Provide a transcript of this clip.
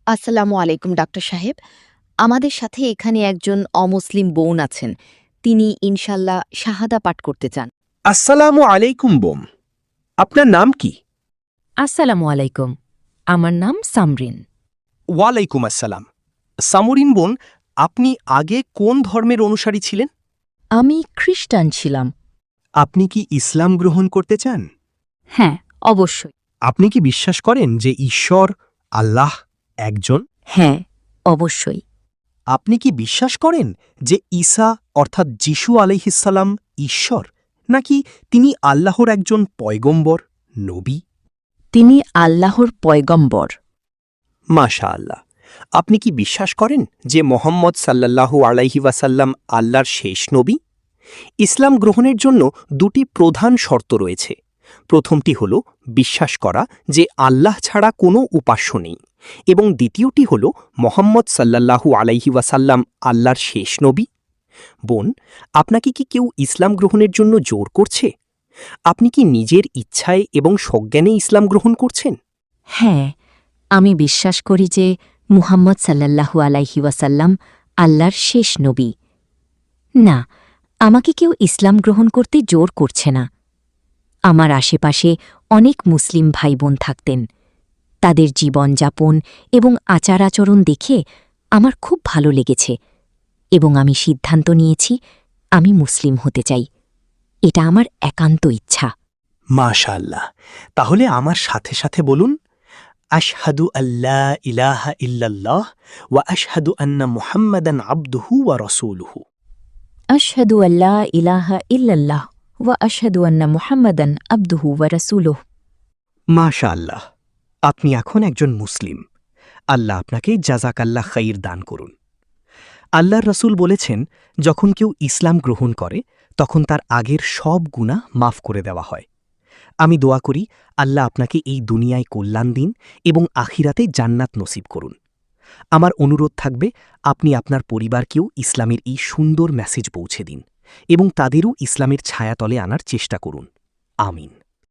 আসসালামু আলাইকুম ডাক্তার সাহেব। আমাদের সাথে এখানে একজন অমুসলিম বোন আছেন। তিনি ইনশাল্লাহ শাহাদা পাঠ করতে চান। আসসালামু আলাইকুম বোম। আপনার নাম কি? আসসালামু আলাইকুম। আমার নাম সামরিন। ওয়ালাইকুম আসসালাম। সামরিন বোন, আপনি আগে কোন ধর্মের অনুসারী ছিলেন? আমি খ্রিস্টান ছিলাম। আপনি কি ইসলাম গ্রহণ করতে চান? হ্যাঁ, অবশ্যই। আপনি কি বিশ্বাস করেন যে ঈশ্বর, আল্লাহ একজন? হ্যাঁ, অবশ্যই। আপনি কি বিশ্বাস করেন যে ঈসা অর্থাৎ যিশু আলাইহিসসালাম ঈশ্বর, নাকি তিনি আল্লাহর একজন পয়গম্বর, নবী? তিনি আল্লাহর পয়গম্বর। মাশা আল্লাহ। আপনি কি বিশ্বাস করেন যে মোহাম্মদ সাল্লাল্লাহু আলাইহি ওয়াসাল্লাম আল্লাহর শেষ নবী? ইসলাম গ্রহণের জন্য দুটি প্রধান শর্ত রয়েছে। প্রথমটি হল বিশ্বাস করা যে আল্লাহ ছাড়া কোনো উপাস্য নেই, এবং দ্বিতীয়টি হল মোহাম্মদ সাল্লাল্লাহু আলাইহি ওয়াসাল্লাম আল্লাহর শেষ নবী। বোন, আপনাকে কি কেউ ইসলাম গ্রহণের জন্য জোর করছে? আপনি কি নিজের ইচ্ছায় এবং সজ্ঞানে ইসলাম গ্রহণ করছেন? হ্যাঁ, আমি বিশ্বাস করি যে মুহাম্মদ সাল্লাল্লাহু আলাইহি ওয়াসাল্লাম আল্লাহর শেষ নবী। না, আমাকে কেউ ইসলাম গ্রহণ করতে জোর করছে না। আমার আশেপাশে অনেক মুসলিম ভাইবোন থাকতেন। তাদের জীবনযাপন এবং আচার-আচরণ দেখে আমার খুব ভালো লেগেছে এবং আমি সিদ্ধান্ত নিয়েছি আমি মুসলিম হতে চাই। এটা আমার একান্ত ইচ্ছা। মাশাআল্লাহ। তাহলে আমার সাথে সাথে বলুন, আশহাদু আল্লা ইলাহা ইল্লাল্লাহ ওয়া আশহাদু আন্না মুহাম্মাদান আবদুহু ওয়া রাসূলুহু। আশহাদু আল্লা ইলাহা ইল্লাল্লাহ ওয়া আশহাদু আন্না মুহাম্মাদান আবদুহু ওয়া রাসূলুহু। মাশাআল্লাহ, আপনি এখন একজন মুসলিম। আল্লাহ আপনাকে জাযাকাল্লাহ খাইর দান করুন। আল্লাহর রাসূল বলেছেন, যখন কেউ ইসলাম গ্রহণ করে তখন তার আগের সব গুনাহ মাফ করে দেওয়া হয়। আমি দোয়া করি আল্লাহ আপনাকে এই দুনিয়ায় কল্যাণ দিন এবং আখিরাতে জান্নাত নসিব করুন। আমার অনুরোধ থাকবে, আপনি আপনার পরিবারকেও ইসলামের এই সুন্দর মেসেজ পৌঁছে দিন এবং তাদেরও ইসলামের ছায়াতলে আনার চেষ্টা করুন। আমিন।